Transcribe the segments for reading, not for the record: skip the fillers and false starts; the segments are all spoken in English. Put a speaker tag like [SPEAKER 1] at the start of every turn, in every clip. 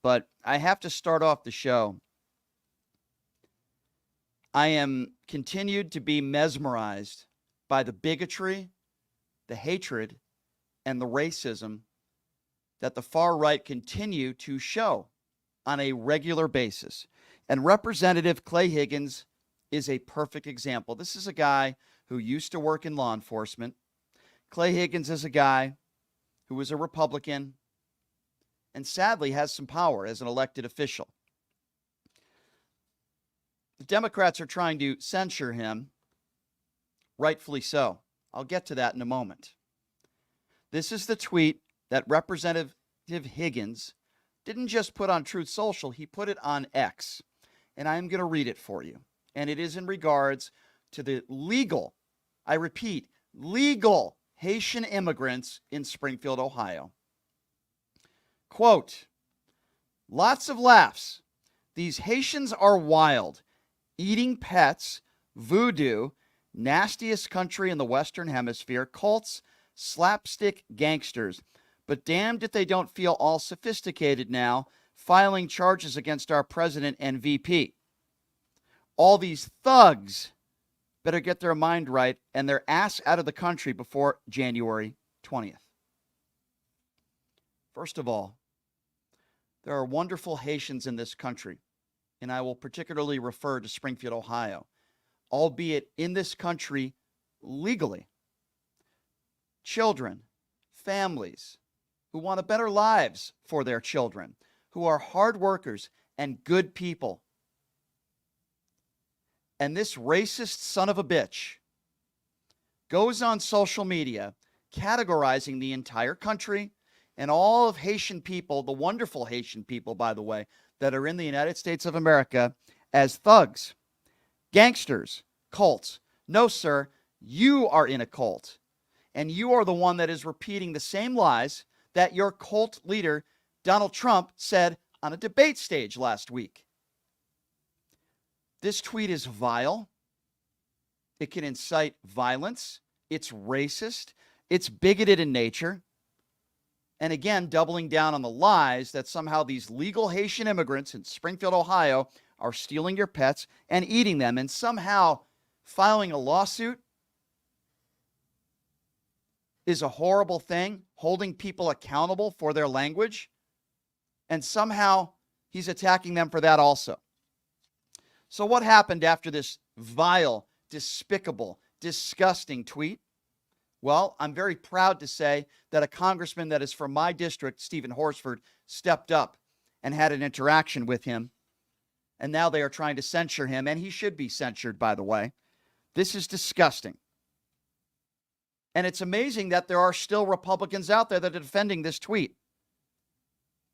[SPEAKER 1] but I have to start off the show. I am continued to be mesmerized by the bigotry, the hatred, and the racism that the far right continue to show on a regular basis. And Representative Clay Higgins is a perfect example. This is a guy who used to work in law enforcement. Clay Higgins is a guy who was a Republican and sadly has some power as an elected official. The Democrats are trying to censure him, rightfully so. I'll get to that in a moment. This is the tweet that Representative Higgins didn't just put on Truth Social, he put it on X. And I'm going to read it for you. And it is in regards to the legal, I repeat, legal Haitian immigrants in Springfield, Ohio. Quote, lots of laughs. These Haitians are wild, eating pets, voodoo, nastiest country in the Western Hemisphere, cults, slapstick gangsters. But damned if they don't feel all sophisticated now, filing charges against our president and VP. All these thugs better get their mind right and their ass out of the country before January 20th. First of all, there are wonderful Haitians in this country, and I will particularly refer to Springfield, Ohio, albeit in this country legally. Children, families who want a better lives for their children, who are hard workers and good people. And this racist son of a bitch goes on social media categorizing the entire country and all of Haitian people, the wonderful Haitian people, by the way, that are in the United States of America as thugs, gangsters, cults. No, sir, you are in a cult. And you are the one that is repeating the same lies that your cult leader, Donald Trump, said on a debate stage last week. This tweet is vile. It can incite violence. It's racist. It's bigoted in nature. And again, doubling down on the lies that somehow these legal Haitian immigrants in Springfield, Ohio, are stealing your pets and eating them, and somehow filing a lawsuit is a horrible thing, holding people accountable for their language, and somehow he's attacking them for that also. So what happened after this vile, despicable, disgusting tweet? Well, I'm very proud to say that a congressman that is from my district, Stephen Horsford, stepped up and had an interaction with him. And now they are trying to censure him, and he should be censured, by the way. This is disgusting. And it's amazing that there are still Republicans out there that are defending this tweet.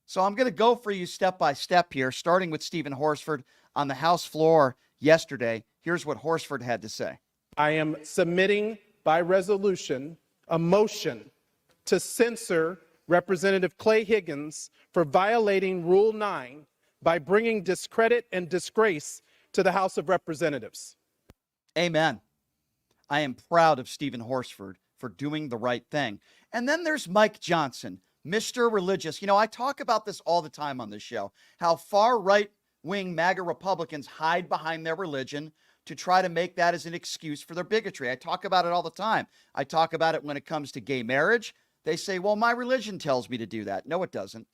[SPEAKER 1] So I'm going to go for you step by step here, starting with Stephen Horsford on the House floor yesterday. Here's what Horsford had to say.
[SPEAKER 2] I am submitting by resolution a motion to censure Representative Clay Higgins for violating Rule 9 by bringing discredit and disgrace to the House of Representatives.
[SPEAKER 1] Amen. I am proud of Stephen Horsford for doing the right thing. And then there's Mike Johnson, Mr. Religious. You know, I talk about this all the time on this show, how far right-wing MAGA Republicans hide behind their religion to try to make that as an excuse for their bigotry. I talk about it all the time. I talk about it when it comes to gay marriage. They say, well, my religion tells me to do that. No, it doesn't.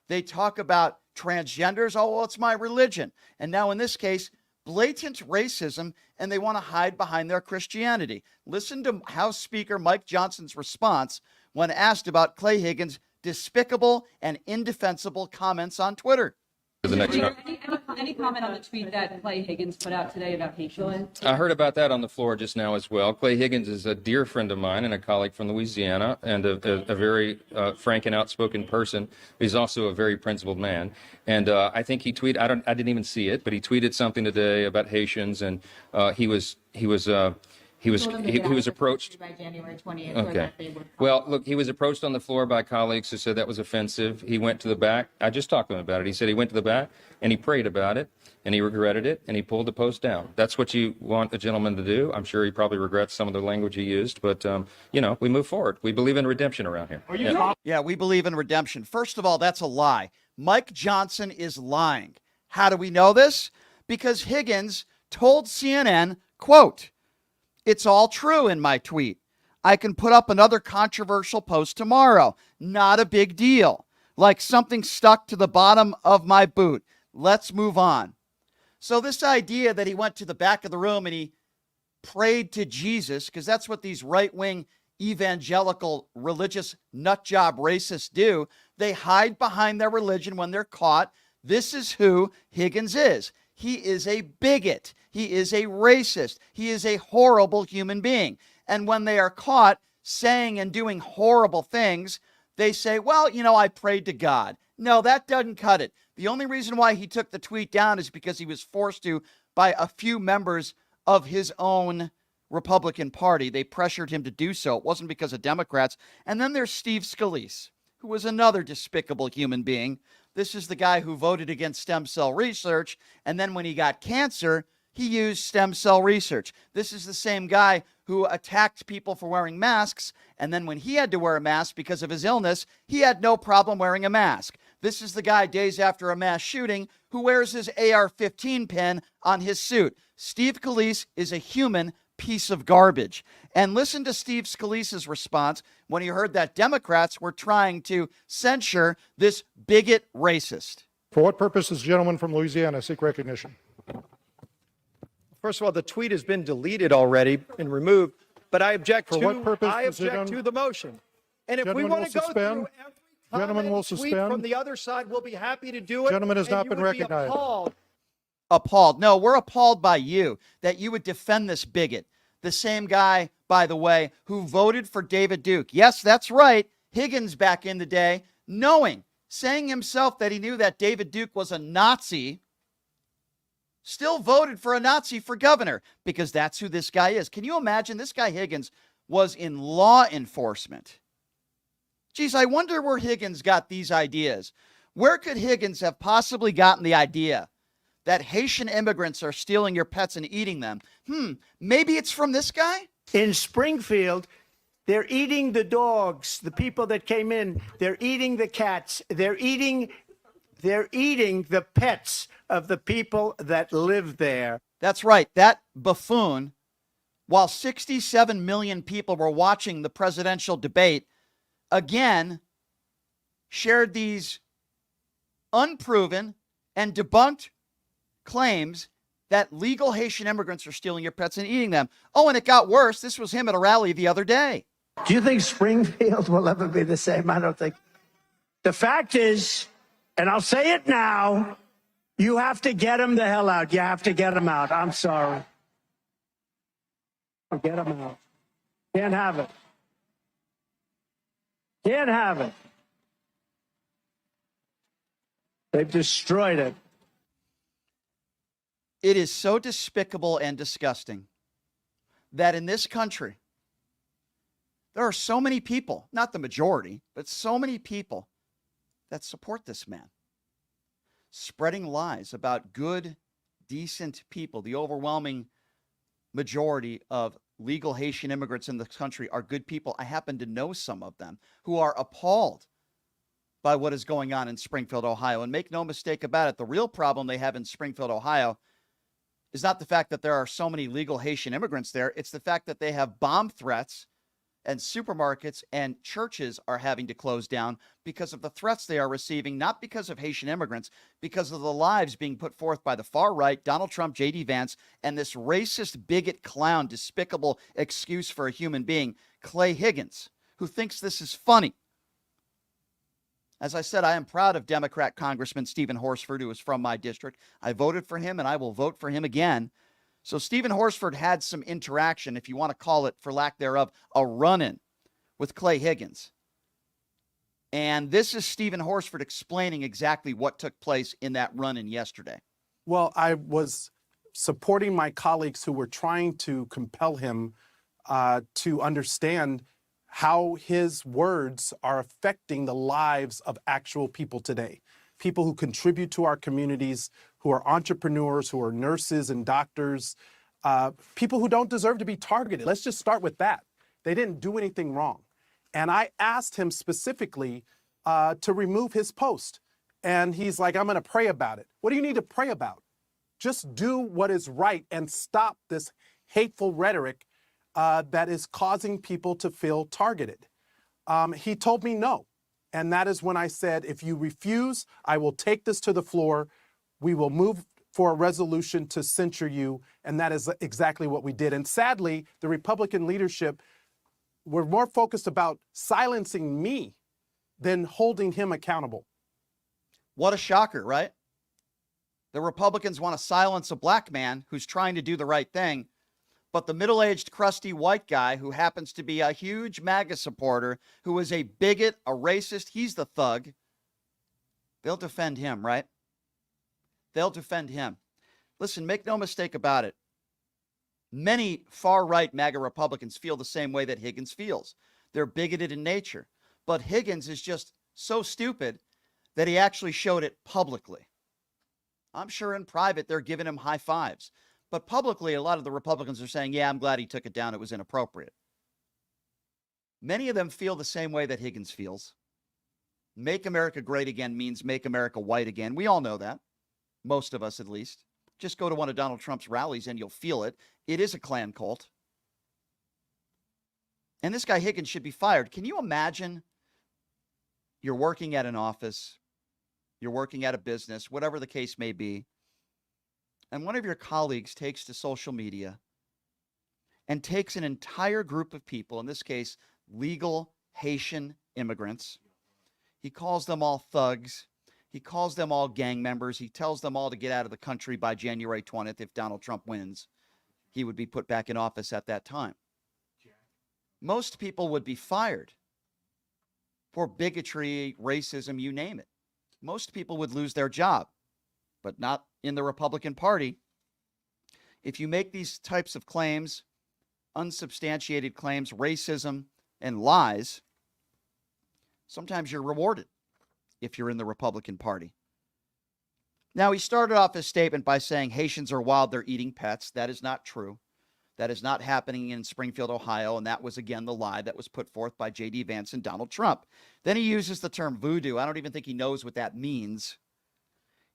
[SPEAKER 1] They talk about transgenders. Oh, well, it's my religion. And now in this case, blatant racism, and they want to hide behind their Christianity. Listen to House Speaker Mike Johnson's response when asked about Clay Higgins' despicable and indefensible comments on Twitter.
[SPEAKER 3] Any comment on the tweet that Clay Higgins put out today about Haitians?
[SPEAKER 4] I heard about that on the floor just now as well. Clay Higgins is a dear friend of mine and a colleague from Louisiana, and a very frank and outspoken person. He's also a very principled man. And I think he tweeted, I didn't even see it, but he tweeted something today about Haitians, and he was approached
[SPEAKER 3] by January 20th.
[SPEAKER 4] Okay. Well, look, he was approached on the floor by colleagues who said that was offensive. He went to the back. I just talked to him about it. He said he went to the back and he prayed about it and he regretted it and he pulled the post down. That's what you want a gentleman to do. I'm sure he probably regrets some of the language he used, but we move forward. We believe in redemption around here.
[SPEAKER 1] Yeah, we believe in redemption. First of all, that's a lie. Mike Johnson is lying. How do we know this? Because Higgins told CNN, quote, "It's all true in my tweet. I can put up another controversial post tomorrow. Not a big deal. Like something stuck to the bottom of my boot. Let's move on." So this idea that he went to the back of the room and he prayed to Jesus, because that's what these right-wing evangelical religious nutjob racists do. They hide behind their religion when they're caught. This is who Higgins is. He is a bigot. He is a racist. He is a horrible human being. And when they are caught saying and doing horrible things, they say, well, I prayed to God. No, that doesn't cut it. The only reason why he took the tweet down is because he was forced to by a few members of his own Republican Party. They pressured him to do so. It wasn't because of Democrats. And then there's Steve Scalise, who was another despicable human being. This is the guy who voted against stem cell research. And then when he got cancer, he used stem cell research. This is the same guy who attacked people for wearing masks. And then when he had to wear a mask because of his illness, he had no problem wearing a mask. This is the guy days after a mass shooting who wears his AR-15 pin on his suit. Steve Scalise is a human piece of garbage. And listen to Steve Scalise's response when he heard that Democrats were trying to censure this bigot racist.
[SPEAKER 5] For what purpose does the gentleman from Louisiana seek recognition?
[SPEAKER 6] First of all, the tweet has been deleted already and removed, but I object
[SPEAKER 5] For
[SPEAKER 6] to
[SPEAKER 5] what purpose
[SPEAKER 6] I
[SPEAKER 5] does it
[SPEAKER 6] object to the motion. And if we
[SPEAKER 5] Gentleman
[SPEAKER 6] want
[SPEAKER 5] will
[SPEAKER 6] to go
[SPEAKER 5] suspend.
[SPEAKER 6] through every
[SPEAKER 5] Gentleman will
[SPEAKER 6] tweet
[SPEAKER 5] suspend.
[SPEAKER 6] from the other side, we'll be happy to do it.
[SPEAKER 5] Gentleman has
[SPEAKER 6] and
[SPEAKER 5] not
[SPEAKER 6] you
[SPEAKER 5] been
[SPEAKER 6] would be
[SPEAKER 5] recognized.
[SPEAKER 1] Appalled. No, we're appalled by you that you would defend this bigot. The same guy, by the way, who voted for David Duke. Yes, that's right. Higgins back in the day, saying himself that he knew that David Duke was a Nazi, still voted for a Nazi for governor because that's who this guy is. Can you imagine? This guy Higgins was in law enforcement. Geez, I wonder where Higgins got these ideas. Where could Higgins have possibly gotten the idea that Haitian immigrants are stealing your pets and eating them? Maybe it's from this guy?
[SPEAKER 7] In Springfield, they're eating the dogs, the people that came in. They're eating the cats. They're eating the pets of the people that live there.
[SPEAKER 1] That's right. That buffoon, while 67 million people were watching the presidential debate, again, shared these unproven and debunked claims that legal Haitian immigrants are stealing your pets and eating them. Oh, and it got worse. This was him at a rally the other day.
[SPEAKER 7] Do you think Springfield will ever be the same? I don't think. The fact is, and I'll say it now, you have to get them the hell out. You have to get them out. I'm sorry. Get them out. Can't have it. Can't have it. They've destroyed it.
[SPEAKER 1] It is so despicable and disgusting that in this country, there are so many people, not the majority, but so many people that support this man, spreading lies about good, decent people. The overwhelming majority of legal Haitian immigrants in this country are good people. I happen to know some of them who are appalled by what is going on in Springfield, Ohio. And make no mistake about it, the real problem they have in Springfield, Ohio is not the fact that there are so many legal Haitian immigrants there. It's the fact that they have bomb threats and supermarkets and churches are having to close down because of the threats they are receiving, not because of Haitian immigrants, because of the lives being put forth by the far right, Donald Trump, J.D. Vance, and this racist, bigot, clown, despicable excuse for a human being, Clay Higgins, who thinks this is funny. As I said, I am proud of Democrat Congressman Stephen Horsford, who is from my district. I voted for him, and I will vote for him again. So Stephen Horsford had some interaction, if you want to call it, for lack thereof, a run-in with Clay Higgins. And this is Stephen Horsford explaining exactly what took place in that run-in yesterday.
[SPEAKER 2] Well, I was supporting my colleagues who were trying to compel him to understand how his words are affecting the lives of actual people today. People who contribute to our communities, who are entrepreneurs, who are nurses and doctors, people who don't deserve to be targeted. Let's just start with that. They didn't do anything wrong. And I asked him specifically to remove his post. And he's like, I'm going to pray about it. What do you need to pray about? Just do what is right and stop this hateful rhetoric that is causing people to feel targeted. He told me no. And that is when I said, if you refuse, I will take this to the floor. We will move for a resolution to censure you. And that is exactly what we did. And sadly, the Republican leadership were more focused about silencing me than holding him accountable.
[SPEAKER 1] What a shocker, right? The Republicans want to silence a black man who's trying to do the right thing, but the middle-aged, crusty white guy who happens to be a huge MAGA supporter, who is a bigot, a racist, he's the thug, they'll defend him, right? They'll defend him. Listen, make no mistake about it. Many far-right MAGA Republicans feel the same way that Higgins feels. They're bigoted in nature. But Higgins is just so stupid that he actually showed it publicly. I'm sure in private they're giving him high fives. But publicly, a lot of the Republicans are saying, yeah, I'm glad he took it down. It was inappropriate. Many of them feel the same way that Higgins feels. Make America great again means make America white again. We all know that. Most of us, at least. Just go to one of Donald Trump's rallies and you'll feel it. It is a Klan cult. And this guy Higgins should be fired. Can you imagine you're working at an office, you're working at a business, whatever the case may be, and one of your colleagues takes to social media and takes an entire group of people, in this case, legal Haitian immigrants. He calls them all thugs. He calls them all gang members. He tells them all to get out of the country by January 20th if Donald Trump wins. He would be put back in office at that time. Most people would be fired for bigotry, racism, you name it. Most people would lose their job, but not in the Republican Party. If you make these types of claims, unsubstantiated claims, racism, and lies, sometimes you're rewarded if you're in the Republican Party. Now, he started off his statement by saying Haitians are wild, they're eating pets. That is not true. That is not happening in Springfield, Ohio, and that was, again, the lie that was put forth by J.D. Vance and Donald Trump. Then he uses the term voodoo. I don't even think he knows what that means.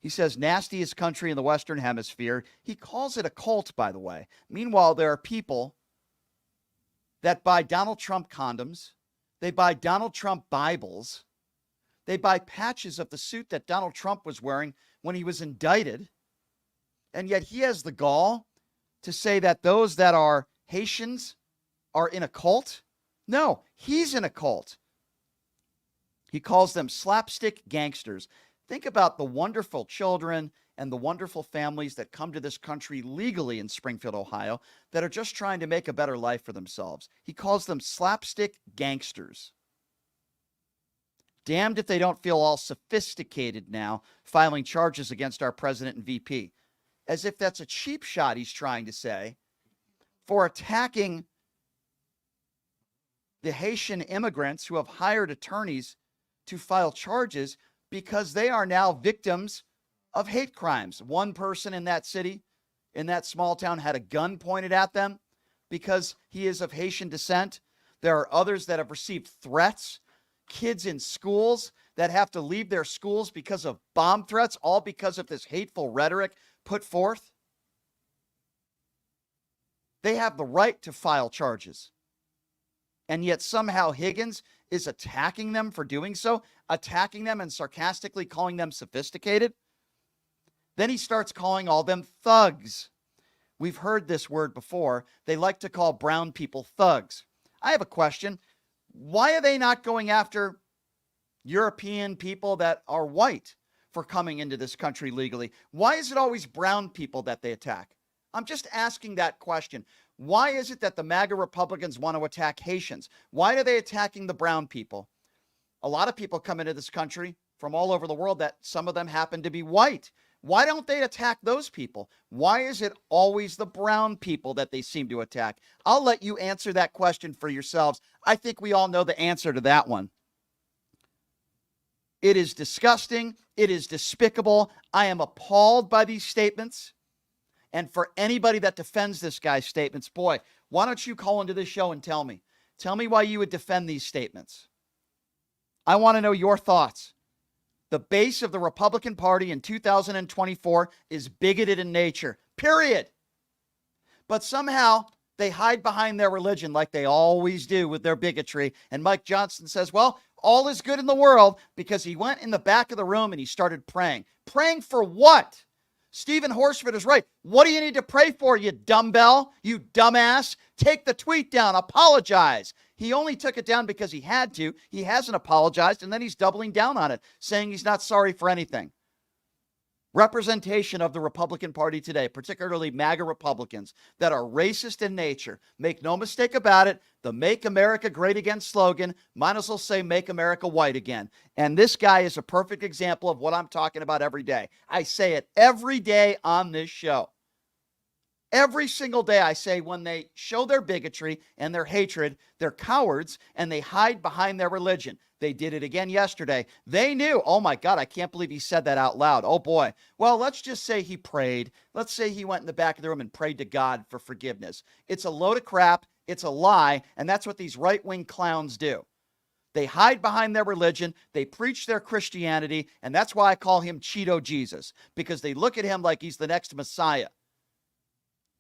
[SPEAKER 1] He says nastiest country in the Western Hemisphere. He calls it a cult, by the way. Meanwhile, there are people that buy Donald Trump condoms. They buy Donald Trump Bibles. They buy patches of the suit that Donald Trump was wearing when he was indicted. And yet he has the gall to say that those that are Haitians are in a cult. No, he's in a cult. He calls them slapstick gangsters. Think about the wonderful children and the wonderful families that come to this country legally in Springfield, Ohio, that are just trying to make a better life for themselves. He calls them slapstick gangsters. Damned if they don't feel all sophisticated now, filing charges against our president and VP. As if that's a cheap shot, he's trying to say, for attacking the Haitian immigrants who have hired attorneys to file charges because they are now victims of hate crimes. One person in that city, in that small town, had a gun pointed at them because he is of Haitian descent. There are others that have received threats. Kids in schools that have to leave their schools because of bomb threats, all because of this hateful rhetoric put forth. They have the right to file charges. And yet somehow Higgins is attacking them for doing so, attacking them and sarcastically calling them sophisticated. Then he starts calling all them thugs. We've heard this word before. They like to call brown people thugs. I have a question. Why are they not going after European people that are white for coming into this country legally? Why is it always brown people that they attack? I'm just asking that question. Why is it that the MAGA Republicans want to attack Haitians? Why are they attacking the brown people? A lot of people come into this country from all over the world that some of them happen to be white. Why don't they attack those people? Why is it always the brown people that they seem to attack? I'll let you answer that question for yourselves. I think we all know the answer to that one. It is disgusting. It is despicable. I am appalled by these statements. And for anybody that defends this guy's statements, boy, why don't you call into this show and tell me? Tell me why you would defend these statements. I want to know your thoughts. The base of the Republican Party in 2024 is bigoted in nature, period. But somehow they hide behind their religion like they always do with their bigotry. And Mike Johnson says, well, all is good in the world because he went in the back of the room and he started praying. Praying for what? Stephen Horsford is right. What do you need to pray for, you dumbbell, you dumbass? Take the tweet down. Apologize. He only took it down because he had to. He hasn't apologized, and then he's doubling down on it, saying he's not sorry for anything. Representation of the Republican Party today, particularly MAGA Republicans that are racist in nature. Make no mistake about it, the Make America Great Again slogan might as well say Make America White Again. And this guy is a perfect example of what I'm talking about every day. I say it every day on this show. Every single day I say when they show their bigotry and their hatred, they're cowards and they hide behind their religion. They did it again yesterday. They knew, oh my God, I can't believe he said that out loud. Oh boy. Well, let's just say he prayed. Let's say he went in the back of the room and prayed to God for forgiveness. It's a load of crap. It's a lie. And that's what these right-wing clowns do. They hide behind their religion. They preach their Christianity. And that's why I call him Cheeto Jesus, because they look at him like he's the next Messiah.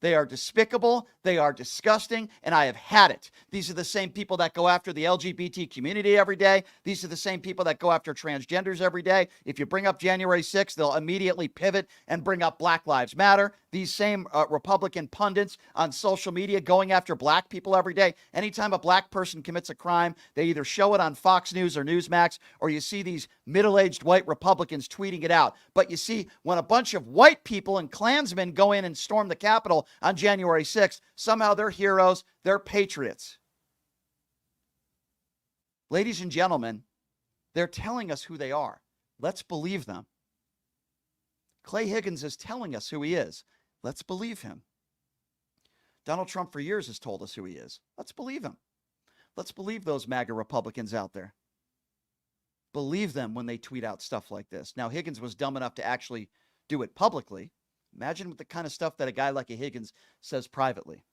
[SPEAKER 1] They are despicable. They are disgusting. And I have had it. These are the same people that go after the LGBT community every day. These are the same people that go after transgenders every day. If you bring up January 6th, they'll immediately pivot and bring up Black Lives Matter. These same Republican pundits on social media going after black people every day. Anytime a black person commits a crime, they either show it on Fox News or Newsmax, or you see these middle-aged white Republicans tweeting it out. But you see, when a bunch of white people and Klansmen go in and storm the Capitol on January 6th, somehow they're heroes, they're patriots. Ladies and gentlemen, they're telling us who they are. Let's believe them. Clay Higgins is telling us who he is. Let's believe him. Donald Trump for years has told us who he is. Let's believe him. Let's believe those MAGA Republicans out there. Believe them when they tweet out stuff like this. Now, Higgins was dumb enough to actually do it publicly. Imagine the kind of stuff that a guy like a Higgins says privately.